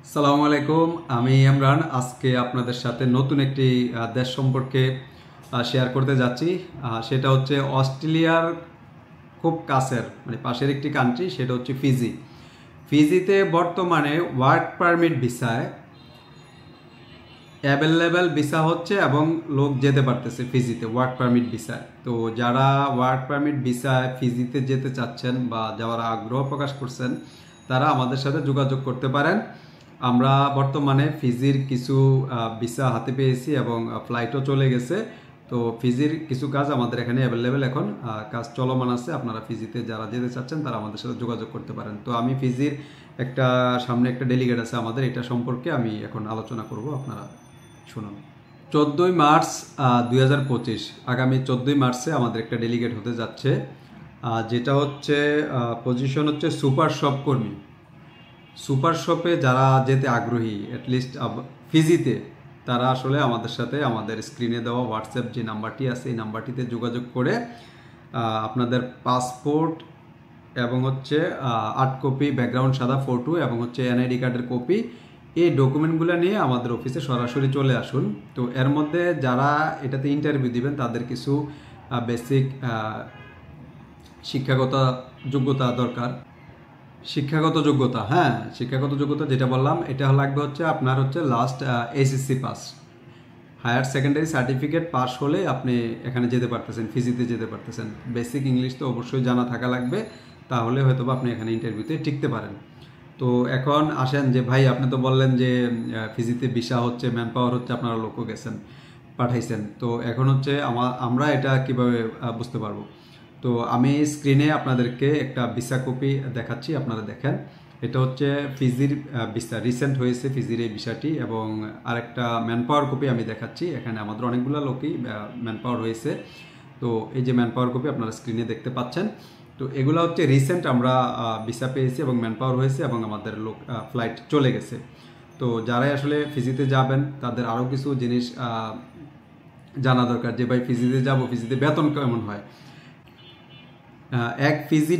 আসসালামু আলাইকুম, আমি ইমরান। আজকে আপনাদের সাথে নতুন একটি দেশ সম্পর্কে শেয়ার করতে যাচ্ছি। সেটা হচ্ছে অস্ট্রেলিয়ার খুব কাছের মানে পাশের একটি কান্ট্রি, সেটা হচ্ছে ফিজি। ফিজিতে বর্তমানে ওয়ার্ক পারমিট ভিসায় অ্যাভেলেবেল ভিসা হচ্ছে এবং লোক যেতে পারতেছে ফিজিতে ওয়ার্ক পারমিট ভিসায়। তো যারা ওয়ার্ক পারমিট ভিসায় ফিজিতে যেতে চাচ্ছেন বা যাওয়ার আগ্রহ প্রকাশ করছেন, তারা আমাদের সাথে যোগাযোগ করতে পারেন। আমরা বর্তমানে ফিজির কিছু ভিসা হাতে পেয়েছি এবং ফ্লাইটও চলে গেছে। তো ফিজির কিছু কাজ আমাদের এখানে অ্যাভেলেবেল, এখন কাজ চলমান আছে। আপনারা ফিজিতে যারা যেতে চাচ্ছেন তারা আমাদের সাথে যোগাযোগ করতে পারেন। তো আমি ফিজির সামনে একটা ডেলিগেট আছে আমাদের, এটা সম্পর্কে আমি এখন আলোচনা করব, আপনারা শুনুন। 14ই মার্চ 2025, আগামী 14ই মার্চে আমাদের একটা ডেলিগেট হতে যাচ্ছে, যেটা হচ্ছে পজিশন হচ্ছে সুপার শপ কর্মী। সুপার শপে যারা যেতে আগ্রহী অ্যাটলিস্ট ফিজিতে, তারা আসলে আমাদের সাথে আমাদের স্ক্রিনে দেওয়া হোয়াটসঅ্যাপ যে নাম্বারটি আছে এই নাম্বারটিতে যোগাযোগ করে আপনাদের পাসপোর্ট এবং হচ্ছে 8 কপি ব্যাকগ্রাউন্ড সাদা ফটো এবং হচ্ছে এনআইডি কার্ডের কপি, এই ডকুমেন্টগুলো নিয়ে আমাদের অফিসে সরাসরি চলে আসুন। তো এর মধ্যে যারা এটাতে ইন্টারভিউ দিবেন তাদের কিছু বেসিক শিক্ষাগত যোগ্যতা দরকার। শিক্ষাগত যোগ্যতা, হ্যাঁ, শিক্ষাগত যোগ্যতা যেটা বললাম এটা লাগবে হচ্ছে আপনার হচ্ছে last SSC pass, higher secondary certificate pass হলে আপনি এখানে যেতে পারতেছেন, ফিজিতে যেতে পারতেছেন। বেসিক ইংলিশ তো অবশ্যই জানা থাকা লাগবে, তাহলে হয়তো আপনি এখানে ইন্টারভিউতে টিকতে পারেন। তো এখন আসেন যে ভাই, আপনি তো বললেন যে ফিজিতে ভিসা হচ্ছে, ম্যান পাওয়ার হচ্ছে, আপনারা লোকও গেছেন, পাঠাইছেন। তো এখন হচ্ছে আমরা এটা কিভাবে বুঝতে পারবো? তো আমি স্ক্রিনে আপনাদেরকে একটা ভিসা কপি দেখাচ্ছি, আপনারা দেখেন। এটা হচ্ছে ফিজির ভিসা, রিসেন্ট হয়েছে ফিজির এই ভিসাটি। এবং আরেকটা ম্যান পাওয়ার কপি আমি দেখাচ্ছি, এখানে আমাদের অনেকগুলো লোকই ম্যান পাওয়ার হয়েছে। তো এই যে ম্যান পাওয়ার কপি আপনারা স্ক্রিনে দেখতে পাচ্ছেন। তো এগুলো হচ্ছে রিসেন্ট আমরা ভিসা পেয়েছি এবং ম্যান পাওয়ার হয়েছে এবং আমাদের লোক ফ্লাইট চলে গেছে। তো যারাই আসলে ফিজিতে যাবেন তাদের আরও কিছু জিনিস জানা দরকার, যে ভাই ফিজিতে যাব, ফিজিতে বেতন কেমন হয়। এক ফিজি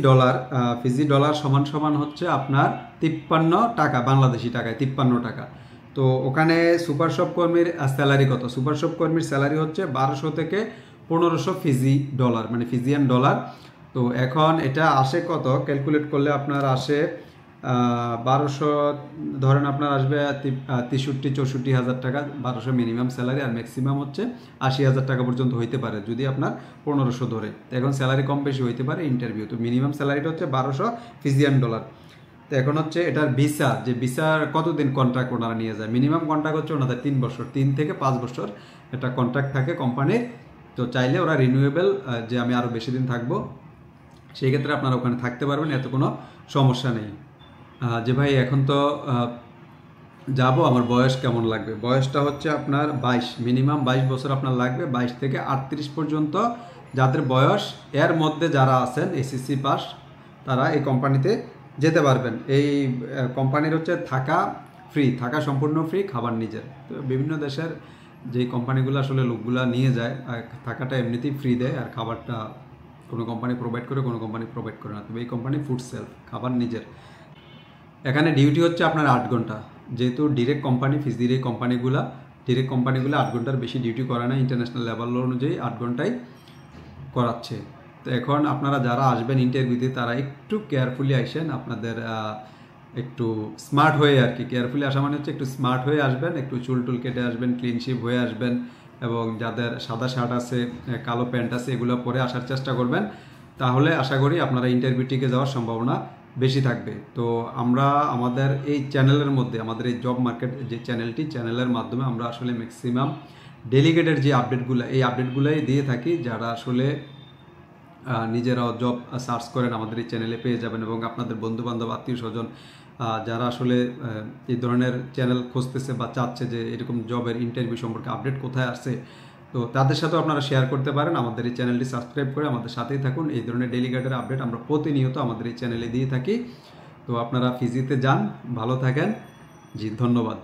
ডলার সমান সমান হচ্ছে আপনার 53 টাকা, বাংলাদেশি টাকায় 53 টাকা। তো ওখানে সুপার শপ কর্মীর স্যালারি কত? সুপার শপ কর্মীর স্যালারি হচ্ছে 1200 থেকে 1500 ফিজি ডলার, মানে ফিজিয়ান ডলার। তো এখন এটা আসে কত, ক্যালকুলেট করলে আপনার আসে 1200, ধরেন আপনার আসবে 63-64 হাজার টাকা। 1200 মিনিমাম স্যালারি, আর ম্যাক্সিমাম হচ্ছে 80,000 টাকা পর্যন্ত হইতে পারে যদি আপনার 1500 ধরে। তো এখন স্যালারি কম বেশি হইতে পারে ইন্টারভিউ। তো মিনিমাম স্যালারিটা হচ্ছে 1200 ফিজিয়ান ডলার। তো এখন হচ্ছে এটার ভিসা, যে ভিসার কতদিন কন্ট্রাক্ট ওনারা নিয়ে যায়, মিনিমাম কন্ট্রাক্ট হচ্ছে ওনাদের 3 বছর, 3 থেকে 5 বছর একটা কন্ট্রাক্ট থাকে কোম্পানির। তো চাইলে ওরা রিনিউয়েবল, যে আমি আরও বেশি দিন থাকবো, সেই ক্ষেত্রে আপনারা ওখানে থাকতে পারবেন, এত কোনো সমস্যা নেই। যে ভাই এখন তো যাব, আমার বয়স কেমন লাগবে? বয়সটা হচ্ছে আপনার 22, মিনিমাম 22 বছর আপনার লাগবে। 22 থেকে 38 পর্যন্ত যাদের বয়স, এর মধ্যে যারা আছেন এসএসসি পাস, তারা এই কোম্পানিতে যেতে পারবেন। এই কোম্পানির হচ্ছে থাকা ফ্রি, থাকা সম্পূর্ণ ফ্রি, খাবার নিজের। তো বিভিন্ন দেশের যে কোম্পানিগুলো আসলে লোকগুলা নিয়ে যায়, থাকাটা এমনিতেই ফ্রি দেয়, আর খাবারটা কোনো কোম্পানি প্রোভাইড করে, কোনো কোম্পানি প্রোভাইড করে না। তবে এই কোম্পানি ফুড সেলফ, খাবার নিজের। এখানে ডিউটি হচ্ছে আপনার 8 ঘন্টা, যেহেতু ডিরেক্ট কোম্পানি, ফিজির এই ডিরেক্ট কোম্পানিগুলো 8 ঘন্টার বেশি ডিউটি করে না, ইন্টারন্যাশনাল লেভেল অনুযায়ী 8 ঘন্টাই করাচ্ছে। তো এখন আপনারা যারা আসবেন ইন্টারভিউতে, তারা একটু কেয়ারফুলি আসেন, আপনাদের একটু স্মার্ট হয়ে, আর কি কেয়ারফুলি আসা মানে হচ্ছে একটু স্মার্ট হয়ে আসবেন, একটু চুল টুল কেটে আসবেন, ক্লিন শেভ হয়ে আসবেন, এবং যাদের সাদা শার্ট আছে, কালো প্যান্ট আছে, এগুলো পরে আসার চেষ্টা করবেন। তাহলে আশা করি আপনারা ইন্টারভিউটিকে যাওয়ার সম্ভাবনা বেশি থাকবে। তো আমরা আমাদের এই চ্যানেলের মধ্যে, আমাদের এই জব মার্কেট যে চ্যানেলের মাধ্যমে আমরা আসলে ম্যাক্সিমাম ডেলিগেটের যে আপডেটগুলো, এই আপডেটগুলোই দিয়ে থাকি। যারা আসলে নিজেরাও জব সার্চ করেন, আমাদের এই চ্যানেলে পেয়ে যাবেন। এবং আপনাদের বন্ধুবান্ধব, আত্মীয় স্বজন যারা আসলে এই ধরনের চ্যানেল খুঁজতেছে বা চাচ্ছে যে এরকম জবের ইন্টারভিউ সম্পর্কে আপডেট কোথায় আসছে, তো তাদের সাথেও আপনারা শেয়ার করতে পারেন। আমাদের এই চ্যানেলটি সাবস্ক্রাইব করে আমাদের সাথেই থাকুন। এই ধরনের ডেলিগেটের আপডেট আমরা প্রতিনিয়ত আমাদের এই চ্যানেলে দিয়ে থাকি। তো আপনারা ফিজিতে যান, ভালো থাকেন। জি, ধন্যবাদ।